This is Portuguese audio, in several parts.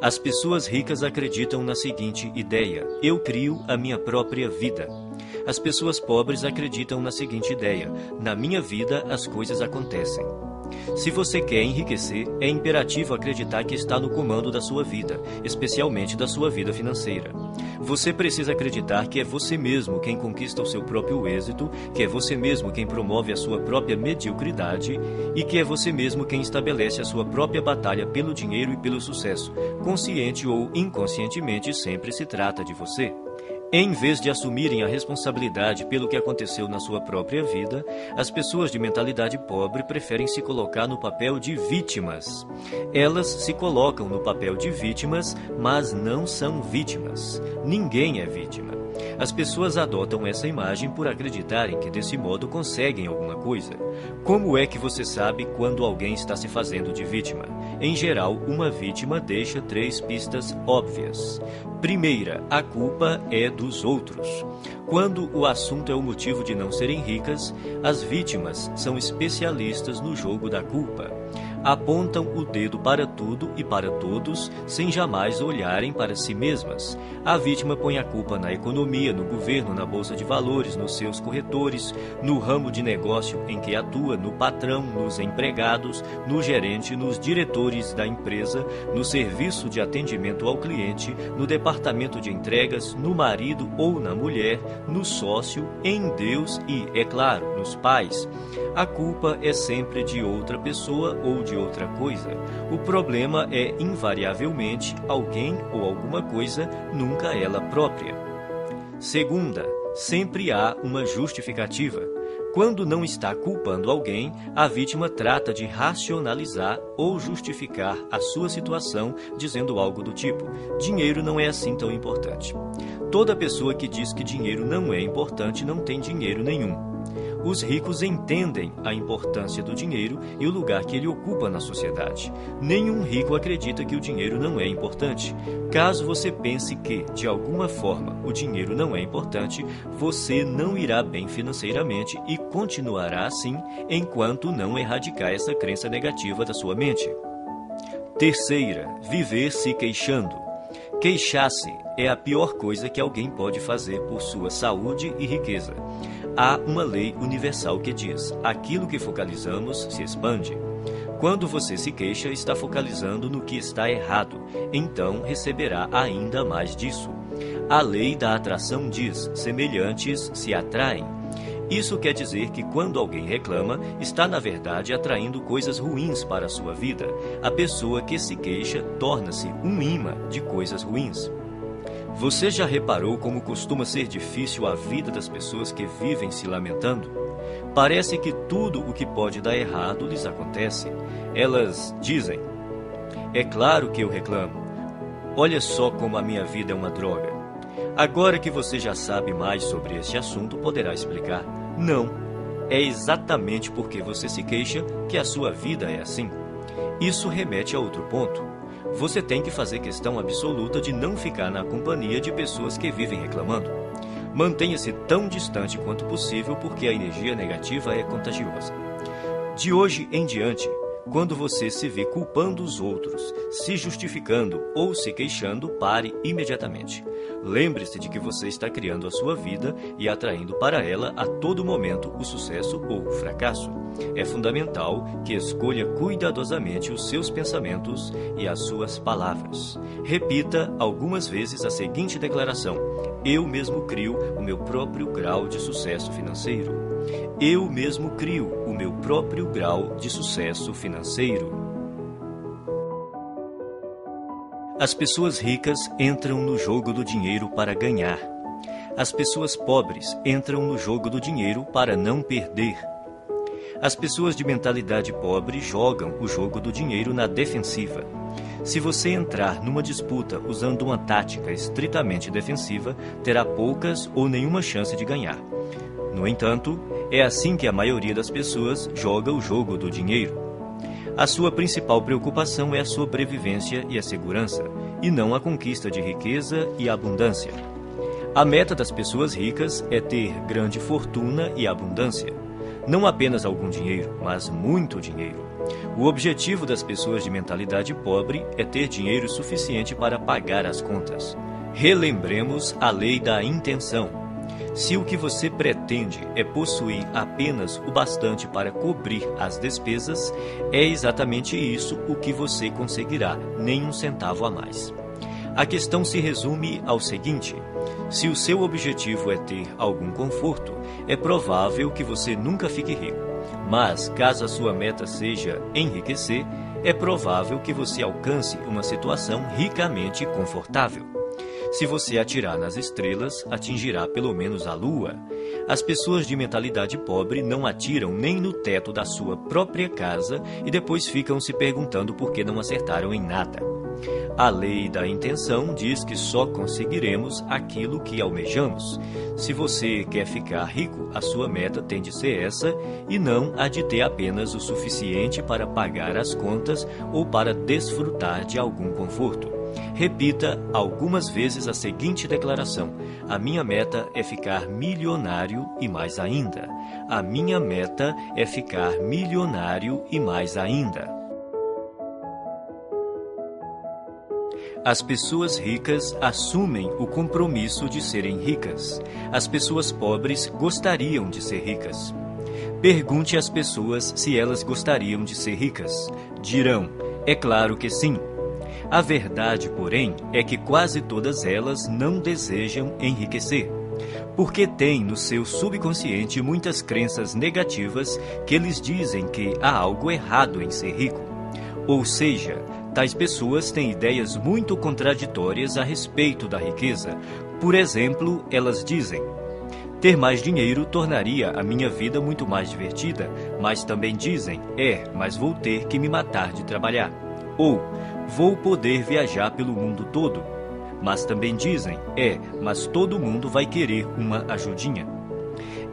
As pessoas ricas acreditam na seguinte ideia: eu crio a minha própria vida. As pessoas pobres acreditam na seguinte ideia: na minha vida as coisas acontecem. Se você quer enriquecer, é imperativo acreditar que está no comando da sua vida, especialmente da sua vida financeira. Você precisa acreditar que é você mesmo quem conquista o seu próprio êxito, que é você mesmo quem promove a sua própria mediocridade e que é você mesmo quem estabelece a sua própria batalha pelo dinheiro e pelo sucesso. Consciente ou inconscientemente, sempre se trata de você. Em vez de assumirem a responsabilidade pelo que aconteceu na sua própria vida, as pessoas de mentalidade pobre preferem se colocar no papel de vítimas. Elas se colocam no papel de vítimas, mas não são vítimas. Ninguém é vítima. As pessoas adotam essa imagem por acreditarem que desse modo conseguem alguma coisa. Como é que você sabe quando alguém está se fazendo de vítima? Em geral, uma vítima deixa 3 pistas óbvias. Primeira, a culpa é dos outros. Quando o assunto é o motivo de não serem ricas, as vítimas são especialistas no jogo da culpa. Apontam o dedo para tudo e para todos, sem jamais olharem para si mesmas. A vítima põe a culpa na economia, no governo, na bolsa de valores, nos seus corretores, no ramo de negócio em que atua, no patrão, nos empregados, no gerente, nos diretores da empresa, no serviço de atendimento ao cliente, no departamento de entregas, no marido ou na mulher, no sócio, em Deus e, é claro, nos pais. A culpa é sempre de outra pessoa ou de outra coisa. O problema é, invariavelmente, alguém ou alguma coisa, nunca ela própria. Segunda, sempre há uma justificativa. Quando não está culpando alguém, a vítima trata de racionalizar ou justificar a sua situação, dizendo algo do tipo: dinheiro não é assim tão importante. Toda pessoa que diz que dinheiro não é importante não tem dinheiro nenhum. Os ricos entendem a importância do dinheiro e o lugar que ele ocupa na sociedade. Nenhum rico acredita que o dinheiro não é importante. Caso você pense que, de alguma forma, o dinheiro não é importante, você não irá bem financeiramente e continuará assim enquanto não erradicar essa crença negativa da sua mente. Terceira, viver se queixando. Queixar-se é a pior coisa que alguém pode fazer por sua saúde e riqueza. Há uma lei universal que diz: aquilo que focalizamos se expande. Quando você se queixa, está focalizando no que está errado, então receberá ainda mais disso. A lei da atração diz: semelhantes se atraem. Isso quer dizer que quando alguém reclama, está na verdade atraindo coisas ruins para a sua vida. A pessoa que se queixa torna-se um imã de coisas ruins. Você já reparou como costuma ser difícil a vida das pessoas que vivem se lamentando? Parece que tudo o que pode dar errado lhes acontece. Elas dizem: é claro que eu reclamo. Olha só como a minha vida é uma droga. Agora que você já sabe mais sobre este assunto, poderá explicar: não, é exatamente porque você se queixa que a sua vida é assim. Isso remete a outro ponto. Você tem que fazer questão absoluta de não ficar na companhia de pessoas que vivem reclamando. Mantenha-se tão distante quanto possível, porque a energia negativa é contagiosa. De hoje em diante, quando você se vê culpando os outros, se justificando ou se queixando, pare imediatamente. Lembre-se de que você está criando a sua vida e atraindo para ela a todo momento o sucesso ou o fracasso. É fundamental que escolha cuidadosamente os seus pensamentos e as suas palavras. Repita algumas vezes a seguinte declaração: eu mesmo crio o meu próprio grau de sucesso financeiro. Eu mesmo crio o meu próprio grau de sucesso financeiro. As pessoas ricas entram no jogo do dinheiro para ganhar. As pessoas pobres entram no jogo do dinheiro para não perder. As pessoas de mentalidade pobre jogam o jogo do dinheiro na defensiva. Se você entrar numa disputa usando uma tática estritamente defensiva, terá poucas ou nenhuma chance de ganhar. No entanto, é assim que a maioria das pessoas joga o jogo do dinheiro. A sua principal preocupação é a sobrevivência e a segurança, e não a conquista de riqueza e abundância. A meta das pessoas ricas é ter grande fortuna e abundância. Não apenas algum dinheiro, mas muito dinheiro. O objetivo das pessoas de mentalidade pobre é ter dinheiro suficiente para pagar as contas. Relembremos a lei da intenção. Se o que você pretende é possuir apenas o bastante para cobrir as despesas, é exatamente isso o que você conseguirá, nem um centavo a mais. A questão se resume ao seguinte: se o seu objetivo é ter algum conforto, é provável que você nunca fique rico. Mas, caso a sua meta seja enriquecer, é provável que você alcance uma situação ricamente confortável. Se você atirar nas estrelas, atingirá pelo menos a lua. As pessoas de mentalidade pobre não atiram nem no teto da sua própria casa e depois ficam se perguntando por que não acertaram em nada. A lei da intenção diz que só conseguiremos aquilo que almejamos. Se você quer ficar rico, a sua meta tem de ser essa e não a de ter apenas o suficiente para pagar as contas ou para desfrutar de algum conforto. Repita algumas vezes a seguinte declaração: a minha meta é ficar milionário e mais ainda. A minha meta é ficar milionário e mais ainda. As pessoas ricas assumem o compromisso de serem ricas. As pessoas pobres gostariam de ser ricas. Pergunte às pessoas se elas gostariam de ser ricas. Dirão: é claro que sim. A verdade, porém, é que quase todas elas não desejam enriquecer, porque têm no seu subconsciente muitas crenças negativas que lhes dizem que há algo errado em ser rico. Ou seja, tais pessoas têm ideias muito contraditórias a respeito da riqueza. Por exemplo, elas dizem: ter mais dinheiro tornaria a minha vida muito mais divertida, mas também dizem: mas vou ter que me matar de trabalhar. Ou, vou poder viajar pelo mundo todo. Mas também dizem: mas todo mundo vai querer uma ajudinha.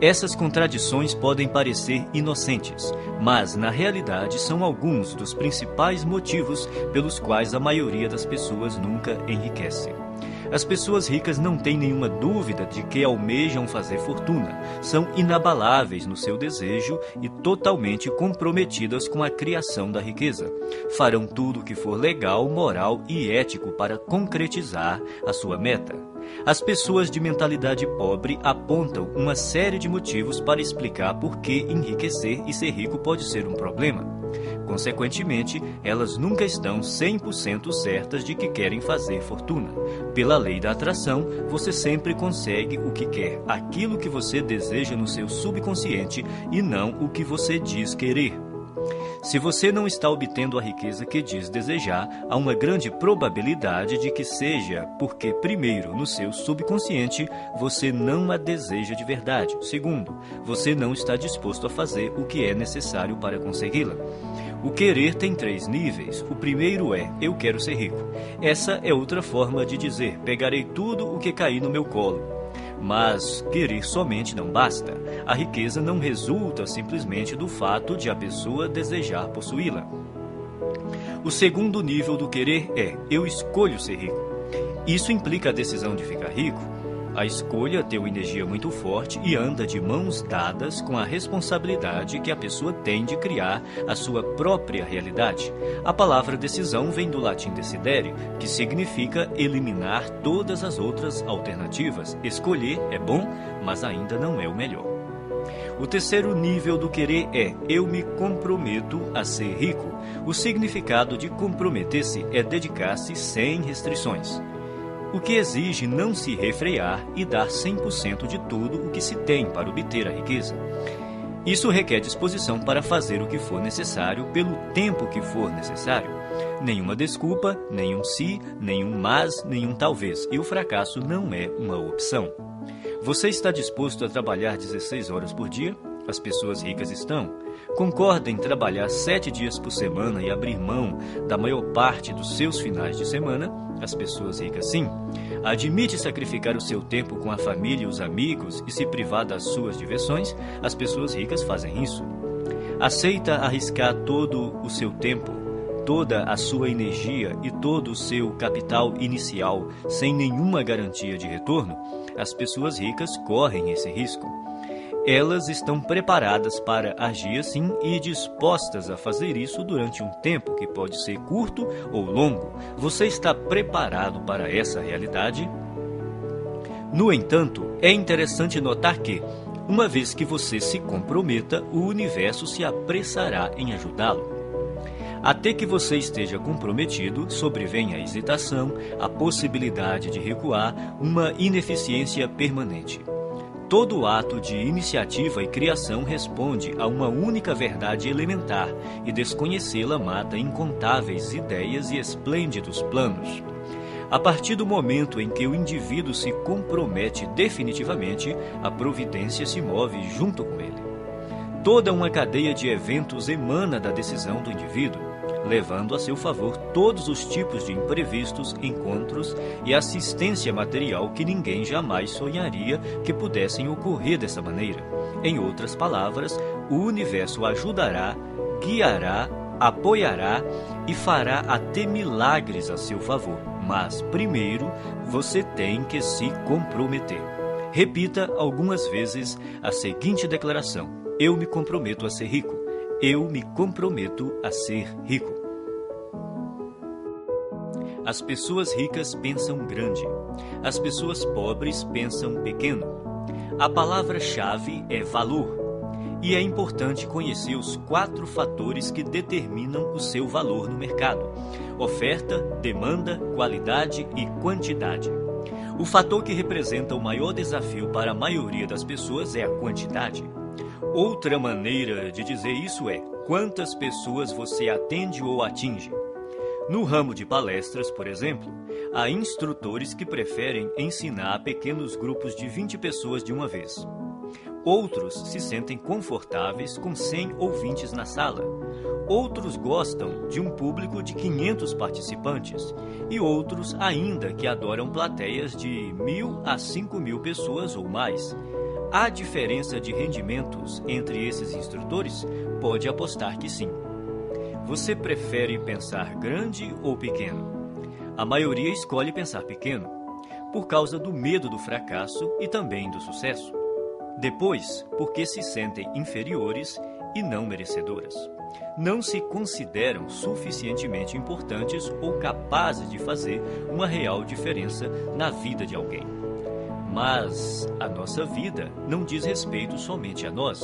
Essas contradições podem parecer inocentes, mas na realidade são alguns dos principais motivos pelos quais a maioria das pessoas nunca enriquece. As pessoas ricas não têm nenhuma dúvida de que almejam fazer fortuna, são inabaláveis no seu desejo e totalmente comprometidas com a criação da riqueza. Farão tudo o que for legal, moral e ético para concretizar a sua meta. As pessoas de mentalidade pobre apontam uma série de motivos para explicar por que enriquecer e ser rico pode ser um problema. Consequentemente, elas nunca estão 100% certas de que querem fazer fortuna. Pela lei da atração, você sempre consegue o que quer, aquilo que você deseja no seu subconsciente e não o que você diz querer. Se você não está obtendo a riqueza que diz desejar, há uma grande probabilidade de que seja porque, primeiro, no seu subconsciente, você não a deseja de verdade. Segundo, você não está disposto a fazer o que é necessário para consegui-la. O querer tem 3 níveis. O primeiro é: eu quero ser rico. Essa é outra forma de dizer: pegarei tudo o que cair no meu colo. Mas querer somente não basta. A riqueza não resulta simplesmente do fato de a pessoa desejar possuí-la. O segundo nível do querer é: eu escolho ser rico. Isso implica a decisão de ficar rico. A escolha tem uma energia muito forte e anda de mãos dadas com a responsabilidade que a pessoa tem de criar a sua própria realidade. A palavra decisão vem do latim decidere, que significa eliminar todas as outras alternativas. Escolher é bom, mas ainda não é o melhor. O terceiro nível do querer é: eu me comprometo a ser rico. O significado de comprometer-se é dedicar-se sem restrições, o que exige não se refrear e dar 100% de tudo o que se tem para obter a riqueza. Isso requer disposição para fazer o que for necessário pelo tempo que for necessário. Nenhuma desculpa, nenhum se, nenhum mas, nenhum talvez. E o fracasso não é uma opção. Você está disposto a trabalhar 16 horas por dia? As pessoas ricas estão. Concorda em trabalhar 7 dias por semana e abrir mão da maior parte dos seus finais de semana? As pessoas ricas sim. Admite sacrificar o seu tempo com a família e os amigos e se privar das suas diversões? As pessoas ricas fazem isso. Aceita arriscar todo o seu tempo, toda a sua energia e todo o seu capital inicial sem nenhuma garantia de retorno? As pessoas ricas correm esse risco. Elas estão preparadas para agir assim e dispostas a fazer isso durante um tempo que pode ser curto ou longo. Você está preparado para essa realidade? No entanto, é interessante notar que, uma vez que você se comprometa, o universo se apressará em ajudá-lo. Até que você esteja comprometido, sobrevém a hesitação, a possibilidade de recuar, uma ineficiência permanente. Todo ato de iniciativa e criação responde a uma única verdade elementar, e desconhecê-la mata incontáveis ideias e esplêndidos planos. A partir do momento em que o indivíduo se compromete definitivamente, a providência se move junto com ele. Toda uma cadeia de eventos emana da decisão do indivíduo, levando a seu favor todos os tipos de imprevistos, encontros e assistência material que ninguém jamais sonharia que pudessem ocorrer dessa maneira. Em outras palavras, o universo ajudará, guiará, apoiará e fará até milagres a seu favor. Mas, primeiro, você tem que se comprometer. Repita algumas vezes a seguinte declaração: eu me comprometo a ser rico. Eu me comprometo a ser rico. As pessoas ricas pensam grande. As pessoas pobres pensam pequeno. A palavra-chave é valor. E é importante conhecer os 4 fatores que determinam o seu valor no mercado: oferta, demanda, qualidade e quantidade. O fator que representa o maior desafio para a maioria das pessoas é a quantidade. Outra maneira de dizer isso é quantas pessoas você atende ou atinge. No ramo de palestras, por exemplo, há instrutores que preferem ensinar a pequenos grupos de 20 pessoas de uma vez. Outros se sentem confortáveis com 100 ouvintes na sala. Outros gostam de um público de 500 participantes. E outros ainda que adoram plateias de 1.000 a 5.000 pessoas ou mais. Há diferença de rendimentos entre esses instrutores? Pode apostar que sim. Você prefere pensar grande ou pequeno? A maioria escolhe pensar pequeno, por causa do medo do fracasso e também do sucesso. Depois, porque se sentem inferiores e não merecedoras. Não se consideram suficientemente importantes ou capazes de fazer uma real diferença na vida de alguém. Mas a nossa vida não diz respeito somente a nós.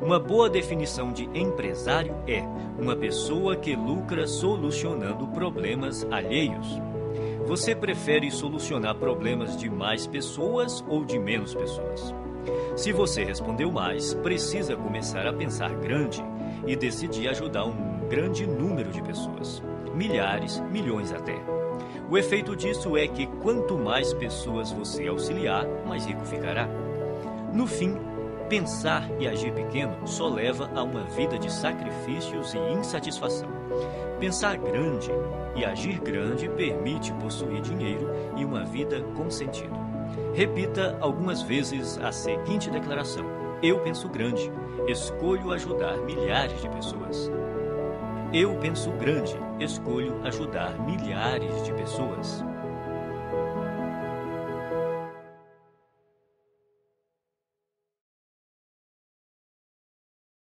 Uma boa definição de empresário é uma pessoa que lucra solucionando problemas alheios. Você prefere solucionar problemas de mais pessoas ou de menos pessoas? Se você respondeu mais, precisa começar a pensar grande e decidir ajudar um grande número de pessoas. Milhares, milhões até. O efeito disso é que quanto mais pessoas você auxiliar, mais rico ficará. No fim, pensar e agir pequeno só leva a uma vida de sacrifícios e insatisfação. Pensar grande e agir grande permite possuir dinheiro e uma vida com sentido. Repita algumas vezes a seguinte declaração: eu penso grande, escolho ajudar milhares de pessoas. Eu penso grande, escolho ajudar milhares de pessoas.